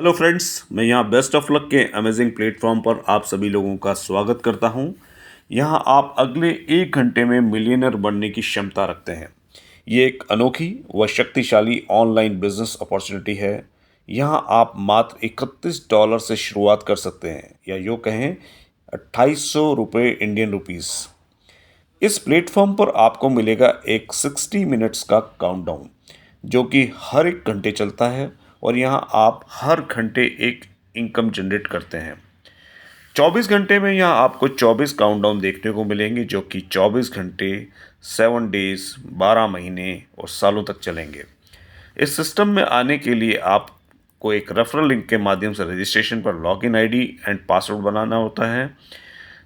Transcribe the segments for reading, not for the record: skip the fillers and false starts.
Hello friends, मैं यहाँ best of luck के अमेजिंग प्लेटफॉर्म पर आप सभी लोगों का स्वागत करता हूँ। यहाँ आप अगले 1 घंटे में मिलियनर बनने की क्षमता रखते हैं। ये एक अनोखी व शक्तिशाली ऑनलाइन बिजनेस अपॉर्चुनिटी है। यहाँ आप मात्र $31 से शुरुआत कर सकते हैं, या यूँ कहें 2800 इंडियन रुपीस। इस प्लेटफॉर्म पर आपको मिलेगा एक 60 मिनट्स का काउंटडाउन, जो कि हर 1 घंटे चलता है, और यहाँ आप हर घंटे एक इनकम जनरेट करते हैं। 24 घंटे में यहाँ आपको 24 काउंटडाउन देखने को मिलेंगे, जो कि 24 घंटे 7 डेज 12 महीने और सालों तक चलेंगे। इस सिस्टम में आने के लिए आपको एक रेफरल लिंक के माध्यम से रजिस्ट्रेशन पर लॉगिन आईडी एंड पासवर्ड बनाना होता है।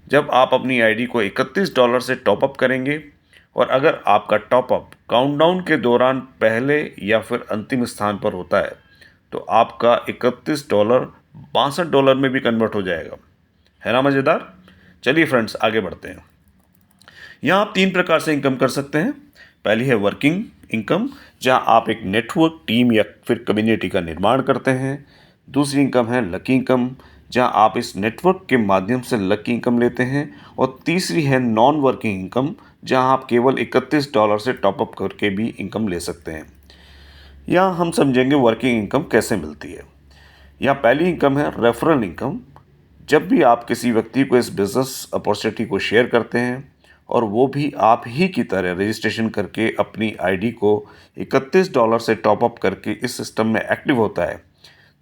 जब आप अपनी आईडी को $31 से टॉपअप करेंगे, और अगर आपका टॉपअप काउंटडाउन के दौरान पहले या फिर अंतिम स्थान पर होता है, तो आपका $31 $62 में भी कन्वर्ट हो जाएगा। है ना मज़ेदार? चलिए फ्रेंड्स, आगे बढ़ते हैं। यहाँ आप 3 प्रकार से इनकम कर सकते हैं। पहली है वर्किंग इनकम, जहाँ आप एक नेटवर्क, टीम या फिर कम्युनिटी का निर्माण करते हैं। दूसरी इनकम है लकी इनकम, जहाँ आप इस नेटवर्क के माध्यम से लकी इनकम लेते हैं। और तीसरी है नॉन वर्किंग इनकम, जहाँ आप केवल $31 से टॉपअप करके भी इनकम ले सकते हैं। यहाँ हम समझेंगे वर्किंग इनकम कैसे मिलती है। यहाँ पहली इनकम है रेफरल इनकम। जब भी आप किसी व्यक्ति को इस बिज़नेस अपॉर्चुनिटी को शेयर करते हैं, और वो भी आप ही की तरह रजिस्ट्रेशन करके अपनी आईडी को $31 से टॉपअप करके इस सिस्टम में एक्टिव होता है,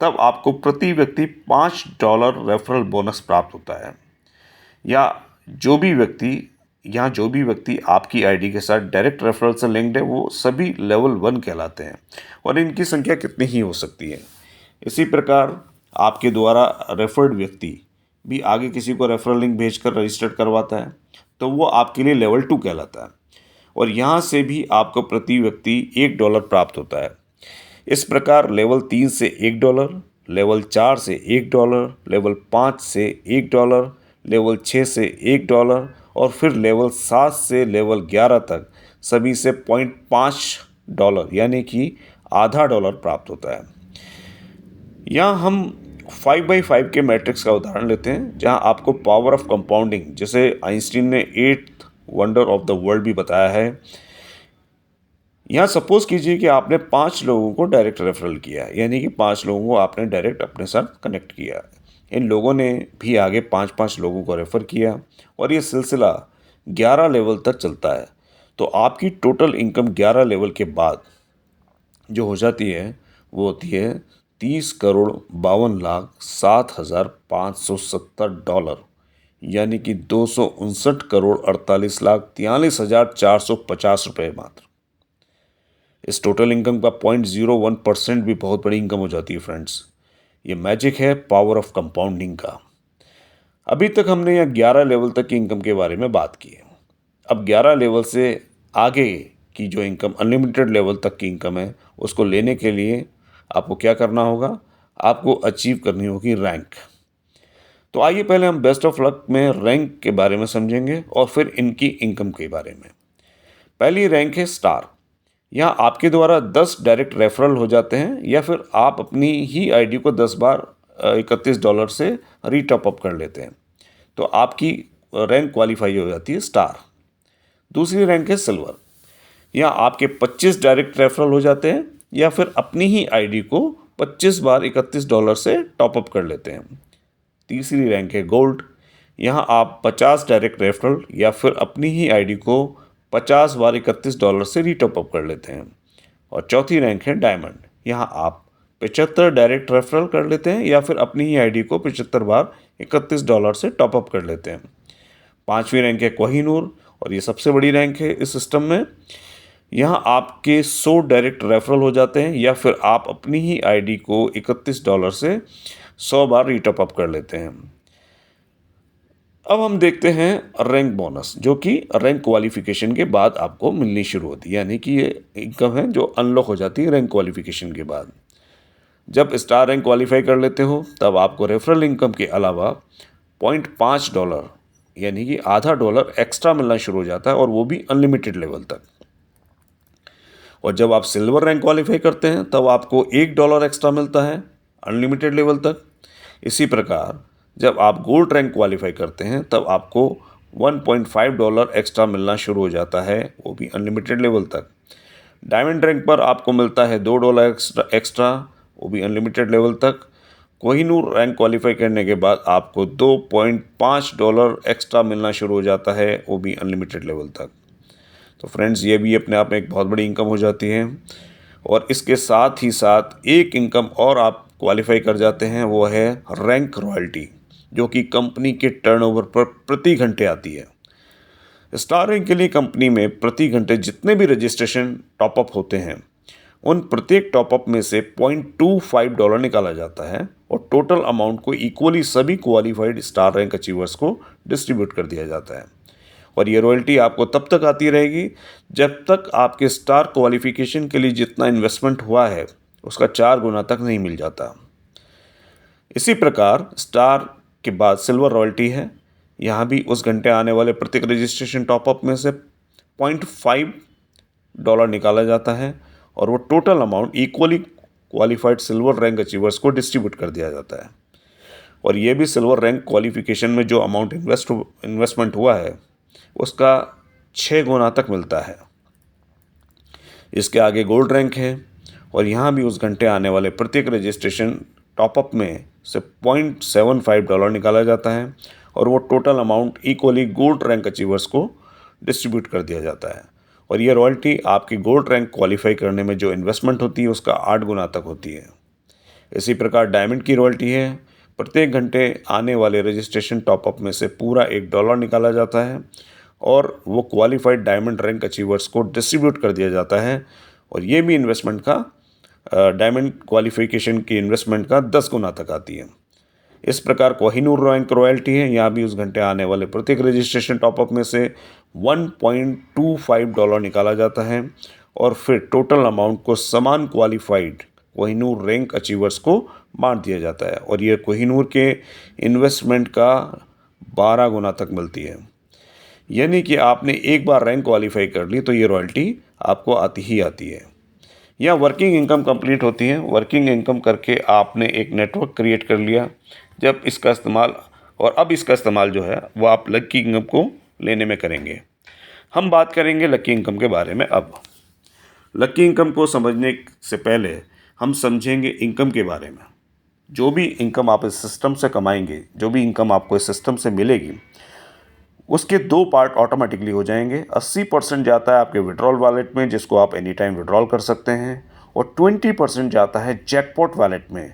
तब आपको प्रति व्यक्ति $5 रेफरल बोनस प्राप्त होता है। या जो भी व्यक्ति आपकी आईडी के साथ डायरेक्ट रेफरल से लिंक्ड है, वो सभी लेवल 1 कहलाते हैं, और इनकी संख्या कितनी ही हो सकती है। इसी प्रकार आपके द्वारा रेफर्ड व्यक्ति भी आगे किसी को रेफरल लिंक भेजकर रजिस्टर्ड करवाता है, तो वो आपके लिए लेवल 2 कहलाता है, और यहाँ से भी आपको प्रति व्यक्ति $1 प्राप्त होता है। इस प्रकार लेवल 3 से $1, लेवल 4 से $1, लेवल 5 से $1, लेवल 6 से $1, और फिर लेवल 7 से लेवल 11 तक सभी से $0.5 यानी कि आधा डॉलर प्राप्त होता है। यहाँ हम 5x5 के मैट्रिक्स का उदाहरण लेते हैं, जहाँ आपको पावर ऑफ कंपाउंडिंग, जिसे आइंस्टीन ने 8th wonder of the world भी बताया है। यहाँ सपोज कीजिए कि आपने 5 लोगों को डायरेक्ट रेफरल किया, यानी कि 5 लोगों को आपने डायरेक्ट अपने साथ कनेक्ट किया। इन लोगों ने भी आगे 5-5 लोगों को रेफ़र किया, और ये सिलसिला 11 लेवल तक चलता है। तो आपकी टोटल इनकम 11 लेवल के बाद जो हो जाती है, वो होती है $30,52,07,570, यानी कि $259,48,43,450 मात्र। इस टोटल इनकम का 0.01% भी बहुत बड़ी इनकम हो जाती है फ्रेंड्स। ये मैजिक है पावर ऑफ कंपाउंडिंग का। अभी तक हमने यहाँ 11 लेवल तक की इनकम के बारे में बात की है। अब 11 लेवल से आगे की जो इनकम, अनलिमिटेड लेवल तक की इनकम है, उसको लेने के लिए आपको क्या करना होगा? आपको अचीव करनी होगी रैंक। तो आइए पहले हम बेस्ट ऑफ लक में रैंक के बारे में समझेंगे, और फिर इनकी इनकम के बारे में। पहली रैंक है स्टार। यहाँ आपके द्वारा 10 डायरेक्ट रेफरल हो जाते हैं, या फिर आप अपनी ही आईडी को 10 बार $31 से रीटॉपअप कर लेते हैं, तो आपकी रैंक क्वालिफाई हो जाती है स्टार। दूसरी रैंक है सिल्वर। यहाँ आपके 25 डायरेक्ट रेफरल हो जाते हैं, या फिर अपनी ही आईडी को 25 बार $31 से टॉपअप कर लेते हैं। तीसरी रैंक है गोल्ड। यहाँ आप 50 डायरेक्ट रेफरल या फिर अपनी ही आईडी को 50 बार $31 से रीटॉपअप कर लेते हैं। और चौथी रैंक है डायमंड। यहाँ आप 75 डायरेक्ट रेफरल कर लेते हैं, या फिर अपनी ही आईडी को 75 बार $31 से टॉपअप कर लेते हैं। पांचवी रैंक है कोहिनूर, और ये सबसे बड़ी रैंक है इस सिस्टम में। यहाँ आपके 100 डायरेक्ट रेफरल हो जाते हैं, या फिर आप अपनी ही आईडी को $31 से 100 बार रीटॉपअप कर लेते हैं। अब हम देखते हैं रैंक बोनस, जो कि रैंक क्वालिफिकेशन के बाद आपको मिलनी शुरू होती है, यानी कि ये इनकम है जो अनलॉक हो जाती है रैंक क्वालिफिकेशन के बाद। जब स्टार रैंक क्वालिफाई कर लेते हो, तब आपको रेफरल इनकम के अलावा $0.5 यानी कि आधा डॉलर एक्स्ट्रा मिलना शुरू हो जाता है, और वो भी अनलिमिटेड लेवल तक। और जब आप सिल्वर रैंक क्वालिफाई करते हैं, तब आपको $1 एक्स्ट्रा मिलता है अनलिमिटेड लेवल तक। इसी प्रकार जब आप गोल्ड रैंक क्वालिफाई करते हैं तब आपको $1.5 एक्स्ट्रा मिलना शुरू हो जाता है, वो भी अनलिमिटेड लेवल तक। डायमंड रैंक पर आपको मिलता है $2 एक्स्ट्रा, वो भी अनलिमिटेड लेवल तक। कोहिनूर रैंक क्वालिफाई करने के बाद आपको $2.5 एक्स्ट्रा मिलना शुरू हो जाता है, वो भी अनलिमिटेड लेवल तक। तो फ्रेंड्स, ये भी अपने आप में एक बहुत बड़ी इनकम हो जाती है। और इसके साथ ही साथ एक इनकम और आप क्वालिफाई कर जाते हैं, वो है रैंक रॉयल्टी, जो कि कंपनी के टर्नओवर पर प्रति घंटे आती है। स्टार रैंक के लिए कंपनी में प्रति घंटे जितने भी रजिस्ट्रेशन टॉपअप होते हैं, उन प्रत्येक टॉपअप में से $0.25 निकाला जाता है और टोटल अमाउंट को इक्वली सभी क्वालिफाइड स्टार रैंक अचीवर्स को डिस्ट्रीब्यूट कर दिया जाता है। और ये रॉयल्टी आपको तब तक आती रहेगी जब तक आपके स्टार क्वालिफिकेशन के लिए जितना इन्वेस्टमेंट हुआ है उसका 4 गुना तक नहीं मिल जाता। इसी प्रकार स्टार के बाद सिल्वर रॉयल्टी है। यहाँ भी उस घंटे आने वाले प्रत्येक रजिस्ट्रेशन टॉपअप में से $0.5 निकाला जाता है और वो total amount equally qualified silver rank achievers को डिस्ट्रीब्यूट कर दिया जाता है। और ये भी सिल्वर रैंक क्वालिफिकेशन में जो अमाउंट इन्वेस्टमेंट हुआ है उसका 6 गुना तक मिलता है। इसके आगे गोल्ड रैंक है और यहाँ भी उस घंटे आने वाले प्रत्येक रजिस्ट्रेशन टॉपअप में से $0.75 निकाला जाता है और वो total amount equally gold rank achievers को डिस्ट्रीब्यूट कर दिया जाता है। और ये रॉयल्टी आपकी गोल्ड रैंक क्वालिफाई करने में जो इन्वेस्टमेंट होती है उसका 8 गुना तक होती है। इसी प्रकार डायमंड की रॉयल्टी है। प्रत्येक घंटे आने वाले रजिस्ट्रेशन टॉपअप में से पूरा $1 निकाला जाता है और वो क्वालिफाइड डायमंड रैंक अचीवर्स को डिस्ट्रीब्यूट कर दिया जाता है। और ये भी इन्वेस्टमेंट का डायमंड क्वालिफिकेशन की इन्वेस्टमेंट का 10 गुना तक आती है। इस प्रकार कोहिनूर रैंक रॉयल्टी है। यहाँ भी उस घंटे आने वाले प्रत्येक रजिस्ट्रेशन टॉपअप में से $1.25 निकाला जाता है और फिर टोटल अमाउंट को समान क्वालिफाइड कोहिनूर रैंक अचीवर्स को बांट दिया जाता है और ये कोहिनूर के इन्वेस्टमेंट का 12 गुना तक मिलती है। यानी कि आपने एक बार रैंक क्वालिफाई कर ली तो ये रॉयल्टी आपको आती ही आती है। यहाँ वर्किंग इनकम कंप्लीट होती है। वर्किंग इनकम करके आपने एक नेटवर्क क्रिएट कर लिया। जब इसका इस्तेमाल और अब इसका इस्तेमाल जो है वो आप लकी इनकम को लेने में करेंगे। हम बात करेंगे लकी इनकम के बारे में। अब लकी इनकम को समझने से पहले हम समझेंगे इनकम के बारे में। जो भी इनकम आप इस सिस्टम से कमाएंगे, जो भी इनकम आपको इस सिस्टम से मिलेगी, उसके 2 पार्ट ऑटोमेटिकली हो जाएंगे। 80% जाता है आपके विड्रॉल वॉलेट में, जिसको आप एनी टाइम विड्रॉल कर सकते हैं, और 20% जाता है जैकपॉट वॉलेट में,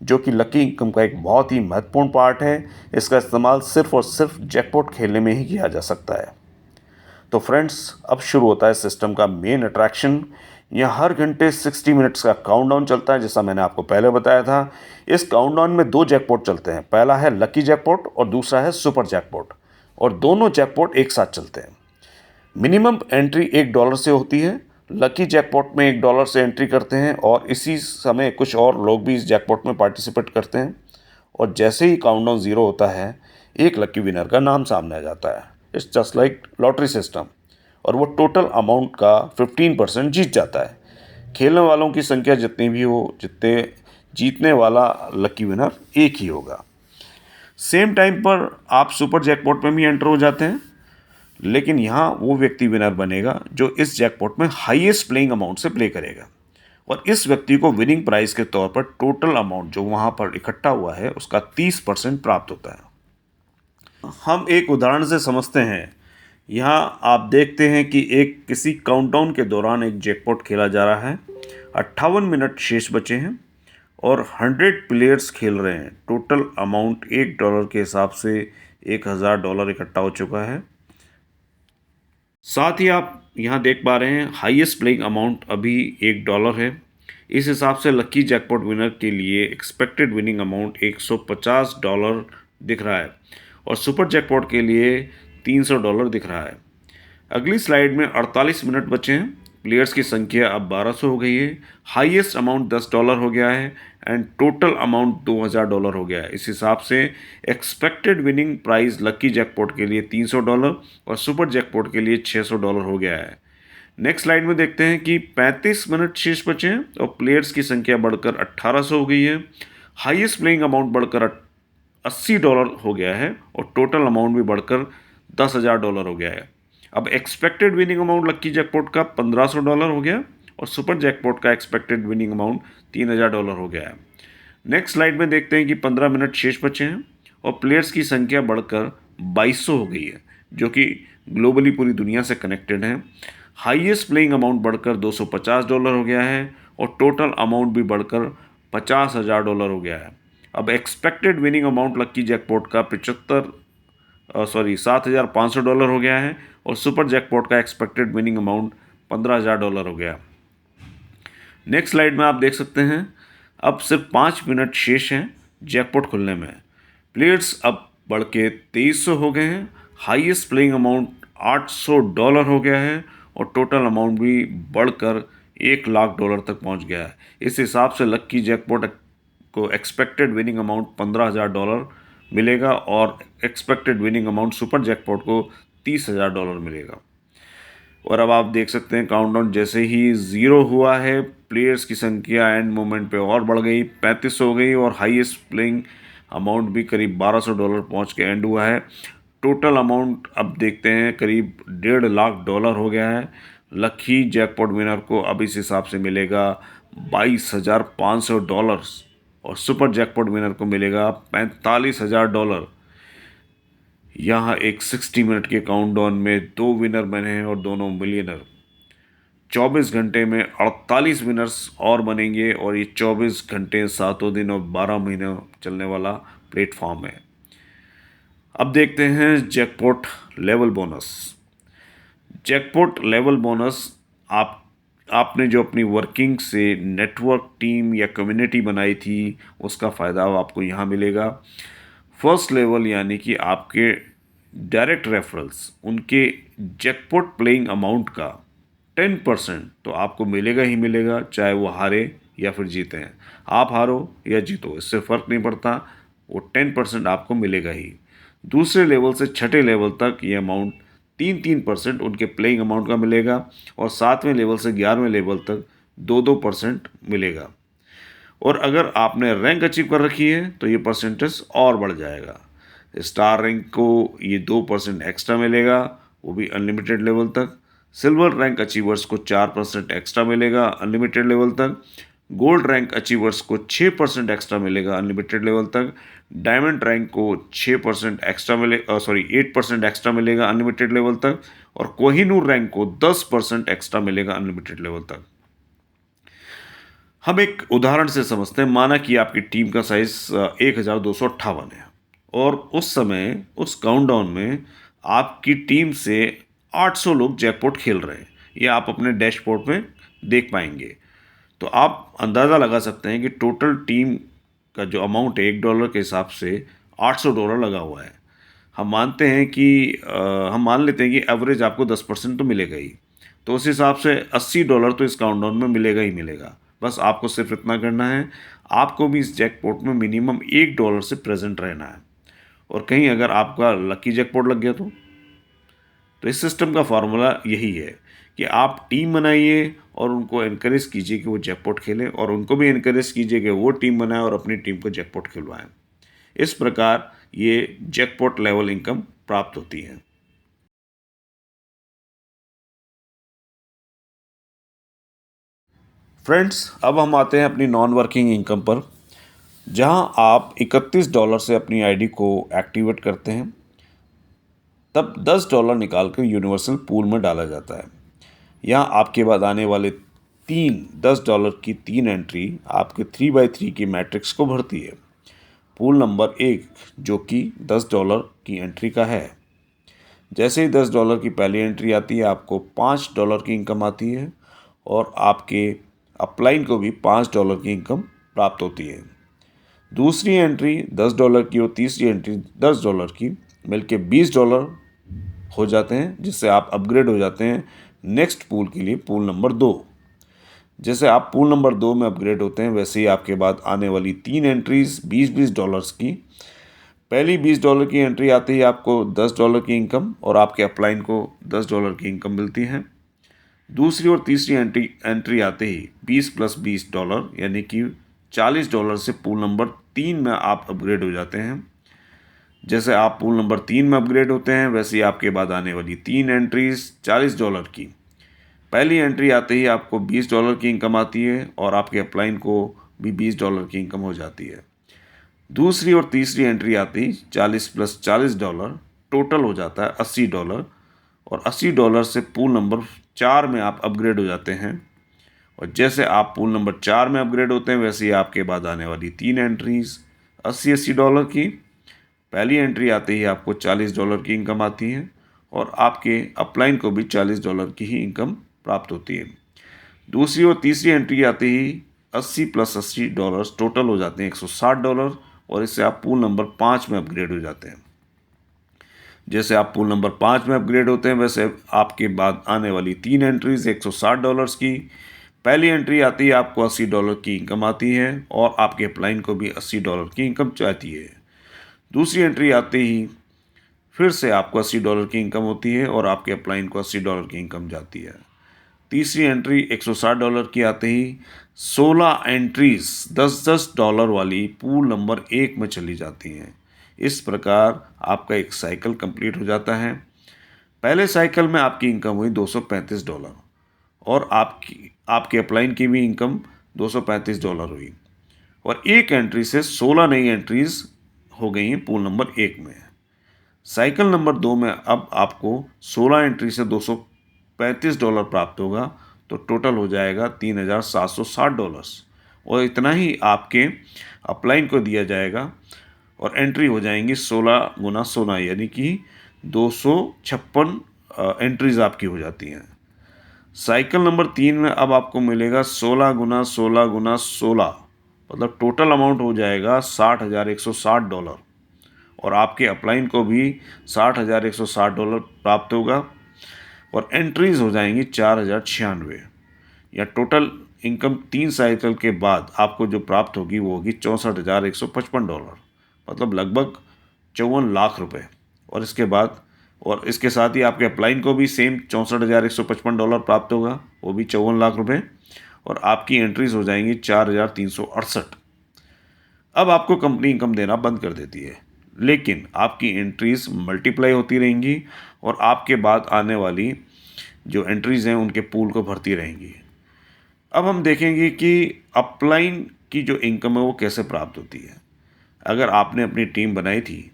जो कि लकी इनकम का एक बहुत ही महत्वपूर्ण पार्ट है। इसका इस्तेमाल सिर्फ और सिर्फ जैकपॉट खेलने में ही किया जा सकता है। तो फ्रेंड्स, अब शुरू होता है सिस्टम का मेन अट्रैक्शन। यहाँ हर घंटे 60 मिनट्स का काउंटडाउन चलता है, जैसा मैंने आपको पहले बताया था। इस काउंटडाउन में 2 जैकपॉट चलते हैं। पहला है लकी जैकपॉट और दूसरा है सुपर जैकपॉट, और दोनों जैकपॉट एक साथ चलते हैं। मिनिमम एंट्री $1 से होती है। लकी जैकपॉट में $1 से एंट्री करते हैं और इसी समय कुछ और लोग भी इस जैकपॉट में पार्टिसिपेट करते हैं। और जैसे ही काउंटडाउन 0 होता है, एक लकी विनर का नाम सामने आ जाता है। It's just like lottery system, और वो टोटल अमाउंट का 15% जीत जाता है। खेलने वालों की संख्या जितनी भी हो, जितने जीतने वाला लकी विनर एक ही होगा। सेम टाइम पर आप सुपर जैकपॉट में भी एंटर हो जाते हैं, लेकिन यहाँ वो व्यक्ति विनर बनेगा जो इस जैकपॉट में हाईएस्ट प्लेइंग अमाउंट से प्ले करेगा, और इस व्यक्ति को विनिंग प्राइस के तौर पर टोटल अमाउंट जो वहाँ पर इकट्ठा हुआ है उसका 30% प्राप्त होता है। हम एक उदाहरण से समझते हैं। यहाँ आप देखते हैं कि किसी काउंटडाउन के दौरान एक जैकपॉट खेला जा रहा है। 58 मिनट शेष बचे हैं और 100 प्लेयर्स खेल रहे हैं। टोटल अमाउंट $1 के हिसाब से $1000 इकट्ठा हो चुका है। साथ ही आप यहाँ देख पा रहे हैं हाईएस्ट प्लेइंग अमाउंट अभी $1 है। इस हिसाब से लकी जैकपॉट विनर के लिए एक्सपेक्टेड विनिंग अमाउंट $150 दिख रहा है और सुपर जैकपॉट के लिए $300 दिख रहा है। अगली स्लाइड में 48 मिनट बचे हैं। प्लेयर्स की संख्या अब 1200 हो गई है। हाईएस्ट अमाउंट $10 हो गया है एंड टोटल अमाउंट $2000 हो गया है। इस हिसाब से expected winning price lucky jackpot के लिए $300 और सुपर जैकपॉट के लिए $600 हो गया है। नेक्स्ट स्लाइड में देखते हैं कि 35 मिनट शेष बचे हैं और प्लेयर्स की संख्या बढ़कर 1800 हो गई है। हाईएस्ट प्लेइंग अमाउंट बढ़कर $80 हो गया है और टोटल अमाउंट भी बढ़कर $10,000 हो गया है। अब एक्सपेक्टेड विनिंग अमाउंट लक्की जैकपॉट का $1,500 हो गया और सुपर जैकपॉट का एक्सपेक्टेड विनिंग अमाउंट $3,000 हो गया है। नेक्स्ट स्लाइड में देखते हैं कि 15 मिनट शेष बचे हैं और प्लेयर्स की संख्या बढ़कर 2200 हो गई है, जो कि ग्लोबली पूरी दुनिया से कनेक्टेड है। हाईएस्ट प्लेइंग अमाउंट बढ़कर $250 हो गया है और टोटल अमाउंट भी बढ़कर $50,000 हो गया है। अब एक्सपेक्टेड विनिंग अमाउंट लक्की जैकपॉट का $7,500 हो गया है और सुपर जैकपॉट का एक्सपेक्टेड विनिंग अमाउंट $15,000 हो गया। नेक्स्ट स्लाइड में आप देख सकते हैं अब सिर्फ 5 मिनट शेष हैं जैकपॉट खुलने में। प्लेयर्स अब बढ़ के 2300 हो गए हैं, हाईएस्ट प्लेइंग अमाउंट $800 हो गया है और टोटल अमाउंट भी बढ़कर $1,00,000 तक पहुंच गया है। इस हिसाब से लक्की जैकपॉट को एक्सपेक्टेड विनिंग अमाउंट $15,000 मिलेगा और expected winning amount super jackpot को $30,000 मिलेगा। और अब आप देख सकते हैं काउंटडाउन जैसे ही 0 हुआ है, प्लेयर्स की संख्या एंड मोमेंट पे और बढ़ गई, 35 हो गई और हाईएस्ट प्लेइंग अमाउंट भी करीब $1,200 पहुंच के एंड हुआ है। टोटल अमाउंट अब देखते हैं करीब $1,50,000 हो गया है। लकी जैकपॉट विनर को अब इस हिसाब से मिलेगा $22,500 और सुपर जैकपॉट विनर को मिलेगा $45,000। यहाँ एक 60 मिनट के काउंटडाउन में 2 विनर बने हैं और दोनों मिलियनर। 24 घंटे में 48 विनर्स और बनेंगे और ये 24 घंटे 7 दिन और 12 महीने चलने वाला प्लेटफॉर्म है। अब देखते हैं jackpot level bonus. Jackpot level bonus आपने जो अपनी वर्किंग से नेटवर्क टीम या कम्युनिटी बनाई थी उसका फ़ायदा आपको यहाँ मिलेगा। फर्स्ट लेवल यानी कि आपके डायरेक्ट रेफरल्स उनके जैकपॉट प्लेइंग अमाउंट का 10% तो आपको मिलेगा ही मिलेगा, चाहे वो हारे या फिर जीते हैं। आप हारो या जीतो इससे फ़र्क नहीं पड़ता, वो 10% आपको मिलेगा ही। दूसरे लेवल से छठे लेवल तक ये अमाउंट 3% उनके प्लेइंग अमाउंट का मिलेगा और 7वें लेवल से 11वें लेवल तक 2% मिलेगा। और अगर आपने रैंक अचीव कर रखी है तो ये परसेंटेज और बढ़ जाएगा। स्टार रैंक को ये 2% एक्स्ट्रा मिलेगा, वो भी अनलिमिटेड लेवल तक। सिल्वर रैंक अचीवर्स को 4% एक्स्ट्रा मिलेगा अनलिमिटेड लेवल तक। गोल्ड रैंक अचीवर्स को 6% एक्स्ट्रा मिलेगा अनलिमिटेड लेवल तक। डायमंड रैंक को 6% एक्स्ट्रा 8% एक्स्ट्रा मिलेगा अनलिमिटेड लेवल तक और कोहिनूर रैंक को 10% एक्स्ट्रा मिलेगा अनलिमिटेड लेवल तक। हम एक उदाहरण से समझते हैं। माना कि आपकी टीम का साइज 1258 है और उस समय उस काउंटडाउन में आपकी टीम से 800 लोग जैकपॉट खेल रहे हैं। ये आप अपने डैशबोर्ड में देख पाएंगे। तो आप अंदाज़ा लगा सकते हैं कि टोटल टीम का जो अमाउंट है $1 के हिसाब से $800 लगा हुआ है। हम मान लेते हैं कि एवरेज आपको 10% तो मिलेगा ही, तो उस हिसाब से $80 तो इस काउंटडाउन में मिलेगा ही मिलेगा। बस आपको सिर्फ इतना करना है, आपको भी इस जैकपॉट में मिनिमम $1 से प्रेजेंट रहना है। और कहीं अगर आपका लकी जैकपॉट लग गया तो इस सिस्टम का फार्मूला यही है कि आप टीम बनाइए और उनको एनकरेज कीजिए कि वो जैकपॉट खेलें और उनको भी एनकरेज कीजिए कि वो टीम बनाएं और अपनी टीम को जैकपॉट खिलवाएं। इस प्रकार ये जैकपॉट लेवल इनकम प्राप्त होती है। फ्रेंड्स, अब हम आते हैं अपनी नॉन वर्किंग इनकम पर, जहां आप $31 से अपनी आईडी को एक्टिवेट करते हैं, तब $10 निकाल कर यूनिवर्सल पूल में डाला जाता है। यहाँ आपके बाद आने वाले $10 की 3 एंट्री आपके 3x3 की मैट्रिक्स को भरती है। पूल नंबर 1 जो कि $10 की एंट्री का है। जैसे ही $10 की पहली एंट्री आती है आपको $5 की इनकम आती है और आपके अपलाइन को भी $5 की इनकम प्राप्त होती है। दूसरी एंट्री $10 की और तीसरी एंट्री $10 की मिलके $20 हो जाते हैं, जिससे आप अपग्रेड हो जाते हैं नेक्स्ट पूल के लिए, पूल नंबर 2। जैसे आप पूल नंबर 2 में अपग्रेड होते हैं वैसे ही आपके बाद आने वाली 3 एंट्रीज $20 की। पहली $20 की एंट्री आते ही आपको $10 की इनकम और आपके अपलाइन को $10 की इनकम मिलती है। दूसरी और तीसरी एंट्री आते ही 20 + $20 यानी कि $40 से पूल नंबर 3 में आप अपग्रेड हो जाते हैं। जैसे आप पूल नंबर 3 में अपग्रेड होते हैं, वैसे ही आपके बाद आने वाली 3 एंट्रीज $40 की। पहली एंट्री आते ही आपको $20 की इनकम आती है और आपके अपलाइन को भी $20 की इनकम हो जाती है। दूसरी और तीसरी एंट्री आती ही 40 + $40 टोटल हो जाता है $80 और $80 से पूल नंबर 4 में आप अपग्रेड हो जाते हैं। और जैसे आप पूल नंबर 4 में अपग्रेड होते हैं, वैसे ही आपके बाद आने वाली 3 एंट्रीज $80 की। पहली एंट्री आते ही आपको $40 की इनकम आती है और आपके अपलाइन को भी $40 की ही इनकम प्राप्त होती है। दूसरी और तीसरी एंट्री आते ही 80 + $80 टोटल हो जाते हैं $160 और इससे आप पूल नंबर 5 में अपग्रेड हो जाते हैं। जैसे आप पूल नंबर 5 में अपग्रेड होते हैं, वैसे आपके बाद आने वाली 3 एंट्रीज $160 की। पहली एंट्री आती है आपको $80 की इनकम आती है और आपके अपलाइन को भी $80 की इनकम चाहती है। दूसरी एंट्री आते ही फिर से आपको $80 की इनकम होती है और आपके अपलाइन को $80 की इनकम जाती है। तीसरी एंट्री $160 की आते ही 16 एंट्रीज $10 वाली पूल नंबर 1 में चली जाती हैं। इस प्रकार आपका एक साइकिल कंप्लीट हो जाता है। पहले साइकिल में आपकी इनकम हुई $235 और आपके अपलाइन की भी इनकम $235 हुई और एक एंट्री से 16 नई एंट्रीज हो गई हैं पूल नंबर 1 में। साइकिल नंबर 2 में अब आपको 16 एंट्री से $235 प्राप्त होगा, तो टोटल हो जाएगा $3760 और इतना ही आपके अपलाइन को दिया जाएगा और एंट्री हो जाएंगी 16 × 16 यानी कि 256 एंट्रीज आपकी हो जाती हैं। साइकिल नंबर 3 में अब आपको मिलेगा 16 × 16 × 16 मतलब टोटल अमाउंट हो जाएगा $60,160 और आपके अपलाइन को भी $60,160 प्राप्त होगा और एंट्रीज हो जाएंगी 4096 या टोटल इनकम 3 साइकिल के बाद आपको जो प्राप्त होगी वो होगी $64,155 मतलब लगभग 54 लाख रुपए। और इसके साथ ही आपके अपलाइन को भी सेम $64,155 प्राप्त होगा, वो भी 54 लाख रुपए और आपकी एंट्रीज हो जाएंगी 4368। अब आपको कंपनी इनकम देना बंद कर देती है, लेकिन आपकी एंट्रीज मल्टीप्लाई होती रहेंगी और आपके बाद आने वाली जो एंट्रीज हैं उनके पूल को भरती रहेंगी। अब हम देखेंगे कि अपलाइन की जो इनकम है वो कैसे प्राप्त होती है। अगर आपने अपनी टीम बनाई थी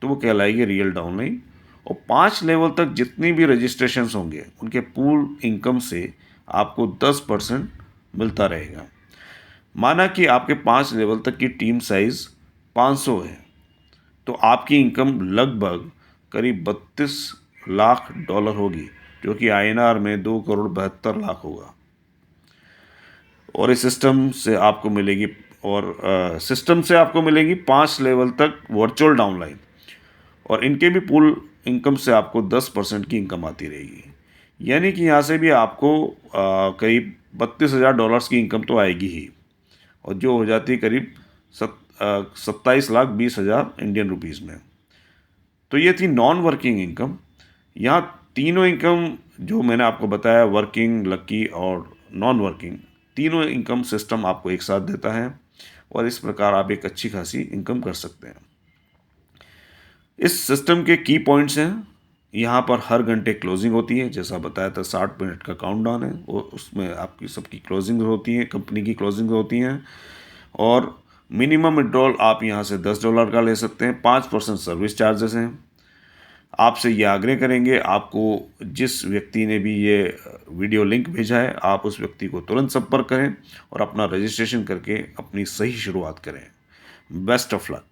तो वो कहलाएगी रियल डाउनलाइन और 5 लेवल तक जितनी भी रजिस्ट्रेशंस होंगे उनके पूल इनकम से आपको 10% मिलता रहेगा। माना कि आपके 5 लेवल तक की टीम साइज 500 है, तो आपकी इनकम लगभग करीब $32 लाख होगी, जो कि INR में 2,72,00,000 होगा। और इस सिस्टम से आपको मिलेगी 5 लेवल तक वर्चुअल डाउनलाइन और इनके भी पूल इनकम से आपको 10% की इनकम आती रहेगी। यानी कि यहाँ से भी आपको करीब $32,000 की इनकम तो आएगी ही और जो हो जाती है करीब 27,20,000 इंडियन रुपीज़ में। तो ये थी नॉन वर्किंग इनकम। यहाँ तीनों इनकम जो मैंने आपको बताया, वर्किंग, लकी और नॉन वर्किंग, तीनों इनकम सिस्टम आपको एक साथ देता है और इस प्रकार आप एक अच्छी खासी इनकम कर सकते हैं। इस सिस्टम के की पॉइंट्स हैं, यहाँ पर हर घंटे क्लोजिंग होती है, जैसा बताया था 60 मिनट का काउंटडाउन है, वो उसमें आपकी सबकी क्लोजिंग होती है, कंपनी की क्लोजिंग होती हैं और मिनिमम विड्रॉल आप यहाँ से $10 का ले सकते हैं। 5% सर्विस चार्जेस हैं। आपसे ये आग्रह करेंगे, आपको जिस व्यक्ति ने भी ये वीडियो लिंक भेजा है आप उस व्यक्ति को तुरंत संपर्क करें और अपना रजिस्ट्रेशन करके अपनी सही शुरुआत करें। Best of luck.